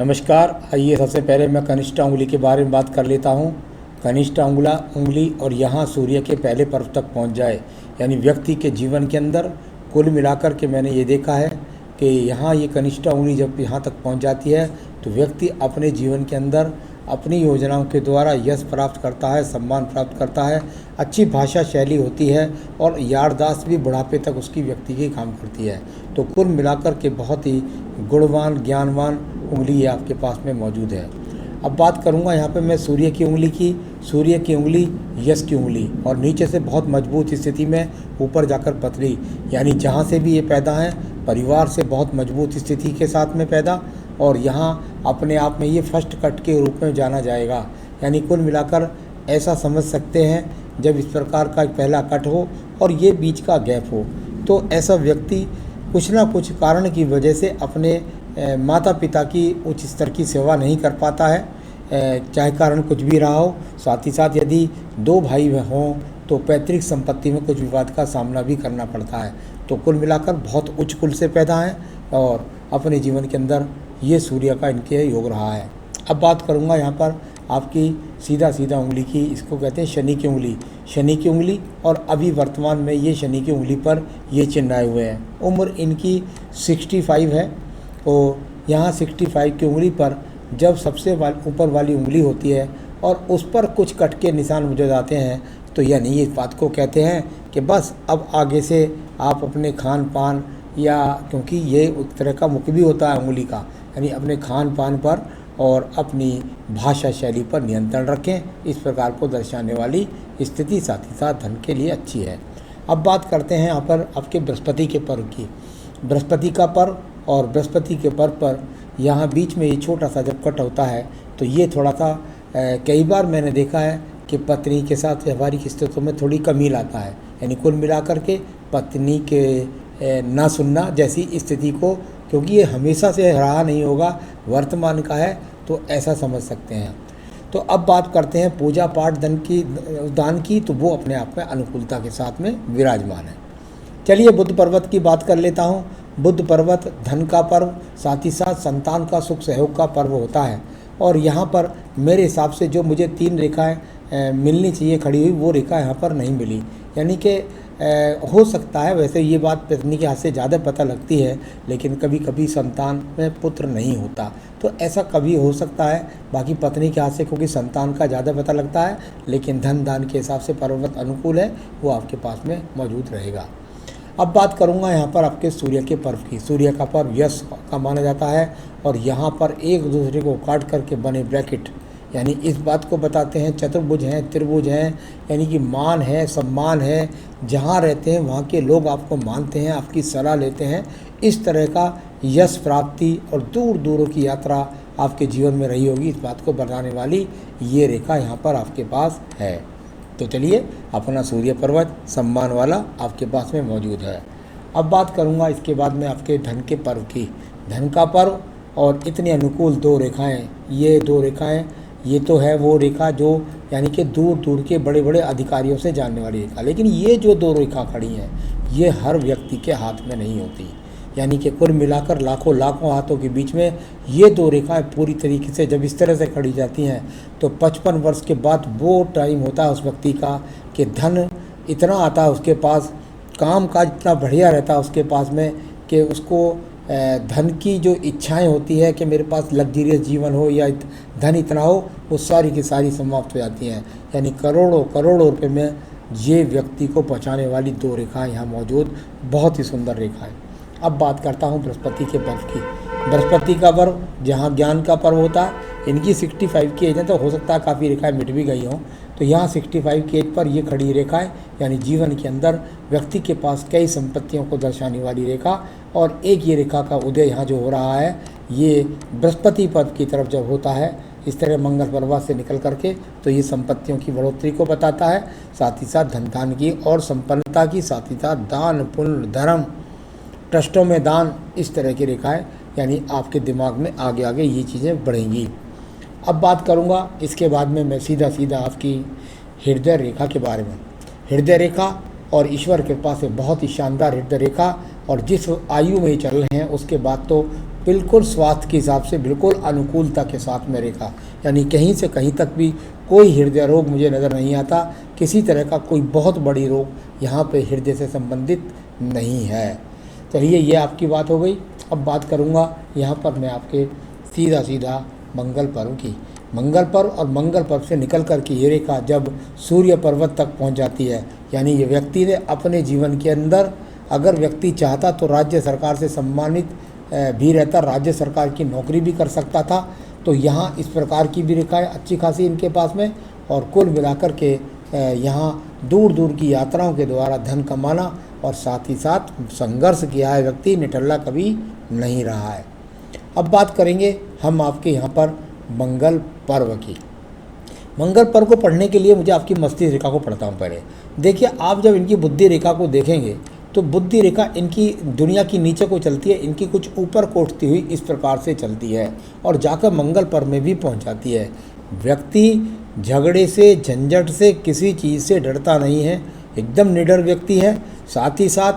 नमस्कार। आइए सबसे पहले मैं कनिष्ठा उंगली के बारे में बात कर लेता हूँ। कनिष्ठा उंगली और यहाँ सूर्य के पहले पर्व तक पहुँच जाए, यानी व्यक्ति के जीवन के अंदर कुल मिलाकर के मैंने ये देखा है कि यहाँ ये कनिष्ठा उंगली जब यहाँ तक पहुँच जाती है तो व्यक्ति अपने जीवन के अंदर अपनी योजनाओं के द्वारा यश प्राप्त करता है, सम्मान प्राप्त करता है, अच्छी भाषा शैली होती है और याददाश्त भी बुढ़ापे तक उसकी व्यक्ति की काम करती है। तो कुल मिलाकर के बहुत ही गुणवान ज्ञानवान उंगली ये आपके पास में मौजूद है। अब बात करूंगा यहाँ पे मैं सूर्य की उंगली की। सूर्य की उंगली यश की उंगली और नीचे से बहुत मजबूत स्थिति में, ऊपर जाकर पतली, यानी जहाँ से भी ये पैदा है परिवार से बहुत मजबूत स्थिति के साथ में पैदा, और यहाँ अपने आप में ये फर्स्ट कट के रूप में जाना जाएगा। यानी कुल मिलाकर ऐसा समझ सकते हैं जब इस प्रकार का पहला कट हो और ये बीच का गैप हो तो ऐसा व्यक्ति कुछ ना कुछ कारण की वजह से अपने माता पिता की उच्च स्तर की सेवा नहीं कर पाता है, चाहे कारण कुछ भी रहा हो। साथ ही साथ यदि दो भाई हों तो पैतृक संपत्ति में कुछ विवाद का सामना भी करना पड़ता है। तो कुल मिलाकर बहुत उच्च कुल से पैदा हैं और अपने जीवन के अंदर ये सूर्य का इनके योग रहा है। अब बात करूँगा यहाँ पर आपकी सीधा सीधा उंगली की, इसको कहते हैं शनि की उंगली। शनि की उंगली और अभी वर्तमान में ये शनि की उंगली पर ये चिन्ह आए हुए हैं। उम्र इनकी 65 है। तो यहाँ 65 की उंगली पर जब सबसे ऊपर वाली उंगली होती है और उस पर कुछ कट के निशान मुझे आते हैं तो यानी इस बात को कहते हैं कि बस अब आगे से आप अपने खान पान या, क्योंकि ये एक तरह का मुख भी होता है उंगली का, यानी अपने खान पान पर और अपनी भाषा शैली पर नियंत्रण रखें। इस प्रकार को दर्शाने वाली स्थिति साथ ही साथ धन के लिए अच्छी है। अब बात करते हैं यहाँ पर आपके बृहस्पति के पर्व की। बृहस्पति का पर्व और बृहस्पति के पर्व पर यहाँ बीच में ये छोटा सा जब कट होता है तो ये थोड़ा सा कई बार मैंने देखा है कि पत्नी के साथ व्यवहारिक स्थितियों में थोड़ी कमी लाता है, यानी कुल मिलाकर के पत्नी के ना सुनना जैसी स्थिति को, क्योंकि ये हमेशा से रहा नहीं होगा, वर्तमान का है, तो ऐसा समझ सकते हैं। तो अब बात करते हैं पूजा पाठ दान की, तो वो अपने आप में अनुकूलता के साथ में विराजमान है। चलिए बुध पर्वत की बात कर लेता हूँ। बुध पर्वत धन का पर्व, साथ ही साथ संतान का सुख सहयोग का पर्व होता है। और यहाँ पर मेरे हिसाब से जो मुझे 3 रेखाएं मिलनी चाहिए खड़ी हुई, वो रेखा यहाँ पर नहीं मिली। यानी कि हो सकता है, वैसे ये बात पत्नी के हाथ से ज़्यादा पता लगती है, लेकिन कभी कभी संतान में पुत्र नहीं होता, तो ऐसा कभी हो सकता है। बाकी पत्नी के हाथ से क्योंकि संतान का ज़्यादा पता लगता है, लेकिन धन दान के हिसाब से पर्वत अनुकूल है, वो आपके पास में मौजूद रहेगा। अब बात करूंगा यहाँ पर आपके सूर्य के पर्व की। सूर्य का पर्व यश का माना जाता है और यहाँ पर एक दूसरे को काट करके बने ब्रैकेट, यानी इस बात को बताते हैं चतुर्भुज हैं, त्रिभुज हैं, यानी कि मान है, सम्मान है, जहाँ रहते हैं वहाँ के लोग आपको मानते हैं, आपकी सलाह लेते हैं। इस तरह का यश प्राप्ति और दूर दूरों की यात्रा आपके जीवन में रही होगी, इस बात को बताने वाली ये रेखा यहाँ पर आपके पास है। तो चलिए, अपना सूर्य पर्वत सम्मान वाला आपके पास में मौजूद है। अब बात करूंगा इसके बाद में आपके धन के पर्व की। धन का पर्व और इतनी अनुकूल 2 रेखाएं, ये 2 रेखाएं, ये तो है वो रेखा जो यानी कि दूर दूर के बड़े बड़े अधिकारियों से जानने वाली रेखा, लेकिन ये जो 2 रेखा खड़ी हैं ये हर व्यक्ति के हाथ में नहीं होती। यानी कि कुल मिलाकर लाखों लाखों हाथों के बीच में ये 2 रेखाएं पूरी तरीके से जब इस तरह से खड़ी जाती हैं तो 55 वर्ष के बाद वो टाइम होता है उस व्यक्ति का कि धन इतना आता है उसके पास, काम काज इतना बढ़िया रहता है उसके पास में कि उसको धन की जो इच्छाएं होती है कि मेरे पास लग्जरियस जीवन हो या धन इतना हो, वो सारी की सारी समाप्त हो जाती हैं। यानी करोड़ों करोड़ों रुपए में ये व्यक्ति को पहुँचाने वाली 2 रेखाएँ यहाँ मौजूद, बहुत ही सुंदर रेखाएँ। अब बात करता हूँ बृहस्पति के पर्व की। बृहस्पति का पर्व जहाँ ज्ञान का पर्व होता है, इनकी 65 की एज है, तो हो सकता है काफ़ी रेखाएं मिट भी गई हों। तो यहाँ 65 की एज पर ये खड़ी रेखा है, यानी जीवन के अंदर व्यक्ति के पास कई संपत्तियों को दर्शाने वाली रेखा। और एक ये रेखा का उदय यहाँ जो हो रहा है, ये बृहस्पति पद की तरफ जब होता है इस तरह मंगल पर्वत से निकल करके, तो ये संपत्तियों की बढ़ोतरी को बताता है, साथ ही साथ धन दान की और संपन्नता की, साथ ही साथ दान पुण्य धर्म, ट्रस्टों में दान, इस तरह की रेखाएं, यानी आपके दिमाग में आगे आगे ये चीज़ें बढ़ेंगी। अब बात करूँगा इसके बाद में मैं सीधा सीधा आपकी हृदय रेखा के बारे में। हृदय रेखा और ईश्वर कृपा से बहुत ही शानदार हृदय रेखा, और जिस आयु में चल रहे हैं उसके बाद तो बिल्कुल स्वास्थ्य के हिसाब से बिल्कुल अनुकूलता के साथ में रेखा, यानी कहीं से कहीं तक भी कोई हृदय रोग मुझे नज़र नहीं आता, किसी तरह का कोई बहुत बड़ी रोग यहाँ पे हृदय से संबंधित नहीं है। चलिए ये आपकी बात हो गई। अब बात करूँगा यहाँ पर मैं आपके सीधा सीधा मंगल पर्व की। मंगल पर्व और मंगल पर्व से निकल कर के ये रेखा जब सूर्य पर्वत तक पहुँच जाती है, यानी ये व्यक्ति ने अपने जीवन के अंदर अगर व्यक्ति चाहता तो राज्य सरकार से सम्मानित भी रहता, राज्य सरकार की नौकरी भी कर सकता था। तो यहाँ इस प्रकार की भी रेखाएँ अच्छी खासी इनके पास में, और कुल मिलाकर के यहाँ दूर दूर की यात्राओं के द्वारा धन कमाना और साथ ही साथ संघर्ष किया है व्यक्ति, निठल्ला कभी नहीं रहा है। अब बात करेंगे हम आपके यहाँ पर मंगल पर्व की। मंगल पर्व को पढ़ने के लिए मुझे आपकी मस्तिष्क रेखा को पढ़ता हूँ पहले। देखिए, आप जब इनकी बुद्धि रेखा को देखेंगे तो बुद्धि रेखा इनकी दुनिया की नीचे को चलती है, इनकी कुछ ऊपर को उठती हुई इस प्रकार से चलती है और जाकर मंगल पर्व में भी पहुँच जाती है। व्यक्ति झगड़े से, झंझट से, किसी चीज़ से डरता नहीं है, एकदम निडर व्यक्ति है। साथ ही साथ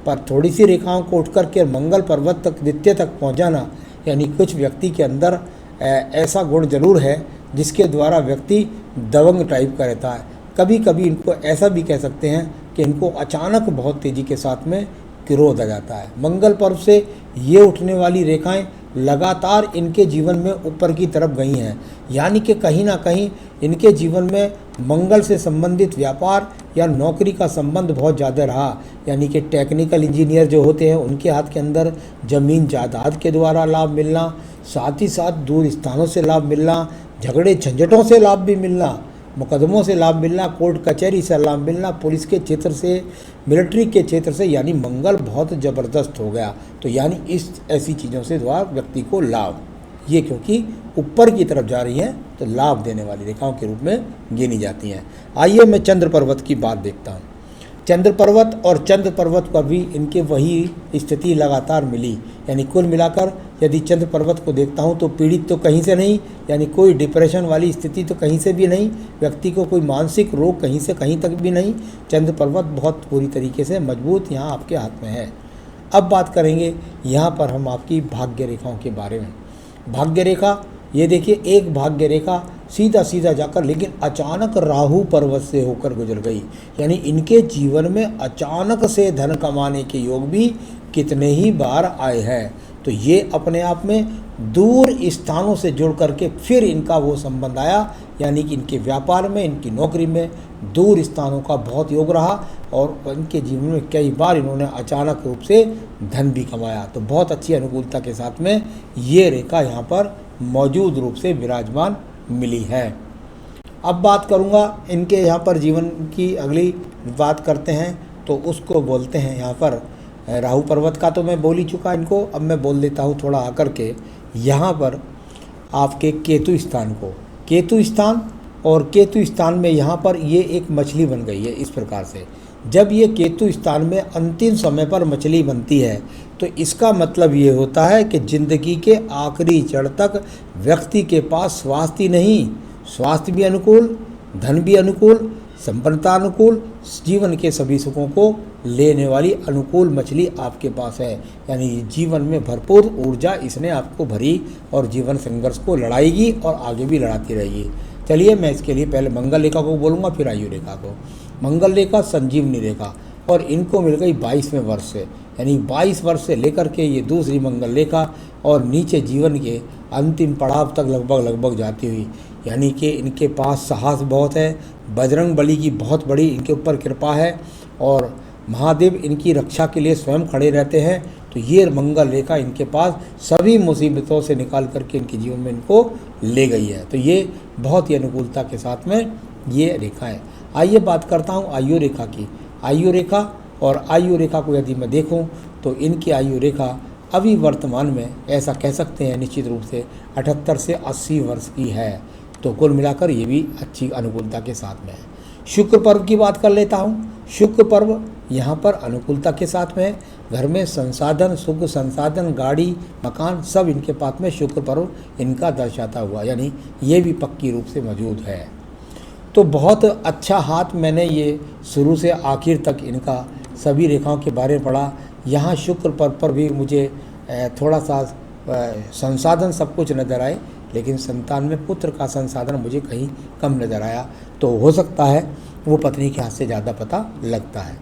पर थोड़ी सी रेखाओं को उठ कर के मंगल पर्वत तक, द्वितीय तक पहुँच जाना, यानी कुछ व्यक्ति के अंदर ऐसा गुण जरूर है जिसके द्वारा व्यक्ति दबंग टाइप का रहता है। कभी कभी इनको ऐसा भी कह सकते हैं कि इनको अचानक बहुत तेज़ी के साथ में क्रोध आ जाता है। मंगल पर्व से ये उठने वाली रेखाएं लगातार इनके जीवन में ऊपर की तरफ गई हैं, यानी कि कहीं ना कहीं इनके जीवन में मंगल से संबंधित व्यापार या नौकरी का संबंध बहुत ज़्यादा रहा, यानी कि टेक्निकल इंजीनियर जो होते हैं उनके हाथ के अंदर ज़मीन जायदाद के द्वारा लाभ मिलना, साथ ही साथ दूर स्थानों से लाभ मिलना, झगड़े झंझटों से लाभ भी मिलना, मुकदमों से लाभ मिलना, कोर्ट कचहरी से लाभ मिलना, पुलिस के क्षेत्र से, मिलिट्री के क्षेत्र से, यानी मंगल बहुत ज़बरदस्त हो गया। तो यानी इस ऐसी चीज़ों से द्वारा व्यक्ति को लाभ, ये क्योंकि ऊपर की तरफ जा रही हैं तो लाभ देने वाली रेखाओं के रूप में गिनी जाती हैं। आइए मैं चंद्र पर्वत की बात देखता हूँ। चंद्र पर्वत और चंद्र पर्वत पर भी इनके वही स्थिति लगातार मिली, यानी कुल मिलाकर यदि चंद्र पर्वत को देखता हूँ तो पीड़ित तो कहीं से नहीं, यानी कोई डिप्रेशन वाली स्थिति तो कहीं से भी नहीं, व्यक्ति को कोई मानसिक रोग कहीं से कहीं तक भी नहीं। चंद्र पर्वत बहुत पूरी तरीके से मजबूत यहाँ आपके हाथ में है। अब बात करेंगे यहाँ पर हम आपकी भाग्य रेखाओं के बारे में। भाग्य रेखा, ये देखिए एक भाग्य रेखा सीधा सीधा जाकर लेकिन अचानक राहु पर्वत से होकर गुजर गई, यानी इनके जीवन में अचानक से धन कमाने के योग भी कितने ही बार आए हैं। तो ये अपने आप में दूर स्थानों से जुड़ करके फिर इनका वो संबंध आया, यानी कि इनके व्यापार में, इनकी नौकरी में दूर स्थानों का बहुत योग रहा और इनके जीवन में कई बार इन्होंने अचानक रूप से धन भी कमाया। तो बहुत अच्छी अनुकूलता के साथ में ये रेखा यहाँ पर मौजूद रूप से विराजमान मिली है। अब बात करूँगा इनके यहाँ पर जीवन की, अगली बात करते हैं तो उसको बोलते हैं यहाँ पर राहु पर्वत का तो मैं बोल ही चुका इनको। अब मैं बोल देता हूँ थोड़ा आकर के यहाँ पर आपके केतु स्थान को। केतु स्थान, और केतु स्थान में यहाँ पर ये एक मछली बन गई है इस प्रकार से। जब ये केतु स्थान में अंतिम समय पर मछली बनती है तो इसका मतलब ये होता है कि ज़िंदगी के आखिरी क्षण तक व्यक्ति के पास स्वास्थ्य नहीं, स्वास्थ्य भी अनुकूल, धन भी अनुकूल, संपन्नता अनुकूल, जीवन के सभी सुखों को लेने वाली अनुकूल मछली आपके पास है। यानी जीवन में भरपूर ऊर्जा इसने आपको भरी और जीवन संघर्ष को लड़ाएगी और आगे भी लड़ाती रहेगी। चलिए मैं इसके लिए पहले मंगल रेखा को बोलूँगा, फिर आयु रेखा को। मंगल रेखा संजीवनी रेखा, और इनको मिल गई 22वें वर्ष से, यानी 22 वर्ष से लेकर के ये दूसरी मंगल रेखा और नीचे जीवन के अंतिम पड़ाव तक लगभग जाती हुई, यानी कि इनके पास साहस बहुत है, बजरंग बली की बहुत बड़ी इनके ऊपर कृपा है और महादेव इनकी रक्षा के लिए स्वयं खड़े रहते हैं। तो ये मंगल रेखा इनके पास सभी मुसीबतों से निकाल करके इनके जीवन में इनको ले गई है। तो ये बहुत ही अनुकूलता के साथ में ये रेखा है। आइए बात करता हूँ आयु रेखा की। आयु रेखा, और आयु रेखा को यदि मैं देखूँ तो इनकी आयु रेखा अभी वर्तमान में ऐसा कह सकते हैं निश्चित रूप से 78 से 80 वर्ष की है। तो कुल मिलाकर ये भी अच्छी अनुकूलता के साथ में है। शुक्र पर्व की बात कर लेता हूँ। शुक्र पर्व यहाँ पर अनुकूलता के साथ में है। घर में संसाधन, सुख संसाधन, गाड़ी, मकान सब इनके पास में शुक्र पर्व इनका दर्शाता हुआ, यानी ये भी पक्की रूप से मौजूद है। तो बहुत अच्छा हाथ मैंने ये शुरू से आखिर तक इनका सभी रेखाओं के बारे में पढ़ा। यहाँ शुक्र पर्व पर भी मुझे थोड़ा सा संसाधन सब कुछ नज़र आए, लेकिन संतान में पुत्र का संसाधन मुझे कहीं कम नज़र आया। तो हो सकता है वो पत्नी के हाथ से ज़्यादा पता लगता है।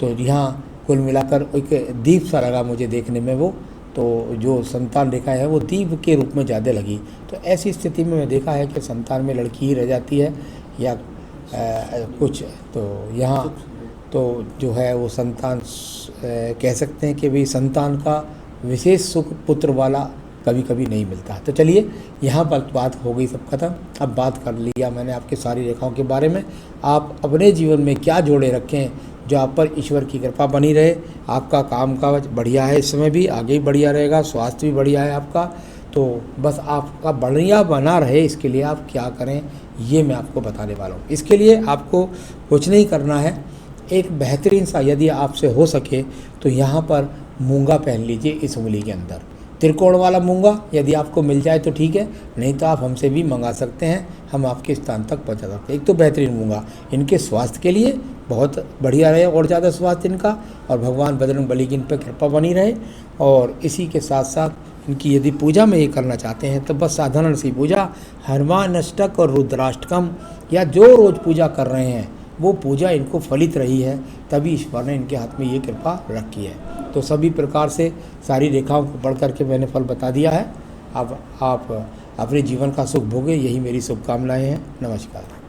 तो यहाँ कुल मिलाकर एक दीप सा लगा मुझे देखने में वो, तो जो संतान रेखा है वो दीप के रूप में ज़्यादा लगी। तो ऐसी स्थिति में मैं देखा है कि संतान में लड़की ही रह जाती है या कुछ। तो यहाँ तो जो है वो संतान कह सकते हैं कि भाई संतान का विशेष सुख पुत्र वाला कभी कभी नहीं मिलता। तो चलिए यहाँ पर बात हो गई सब खत्म। अब बात कर लिया मैंने आपके सारी रेखाओं के बारे में। आप अपने जीवन में क्या जोड़े रखें जो आप पर ईश्वर की कृपा बनी रहे। आपका काम काज बढ़िया है, इस समय भी आगे ही बढ़िया रहेगा, स्वास्थ्य भी बढ़िया है आपका। तो बस आपका बढ़िया बना रहे, इसके लिए आप क्या करें ये मैं आपको बताने वाला हूँ। इसके लिए आपको कुछ नहीं करना है, एक बेहतरीन सा यदि आपसे हो सके तो यहाँ पर मूंगा पहन लीजिए इस उंगली के अंदर, त्रिकोण वाला मूंगा यदि आपको मिल जाए तो ठीक है, नहीं तो आप हमसे भी मंगा सकते हैं, हम आपके स्थान तक पहुंचा सकते हैं। एक तो बेहतरीन मूंगा इनके स्वास्थ्य के लिए बहुत बढ़िया रहे और ज़्यादा स्वास्थ्य इनका, और भगवान बजरंग बली की इन पर कृपा बनी रहे। और इसी के साथ साथ इनकी यदि पूजा में ये करना चाहते हैं तो बस साधारण सी पूजा, हनुमान अष्टक और रुद्राष्टकम या जो रोज़ पूजा कर रहे हैं वो पूजा इनको फलित रही है, तभी ईश्वर ने इनके हाथ में ये कृपा रखी है। तो सभी प्रकार से सारी रेखाओं को पढ़ करके मैंने फल बता दिया है। अब आप अपने जीवन का सुख भोगें, यही मेरी शुभकामनाएं हैं। नमस्कार।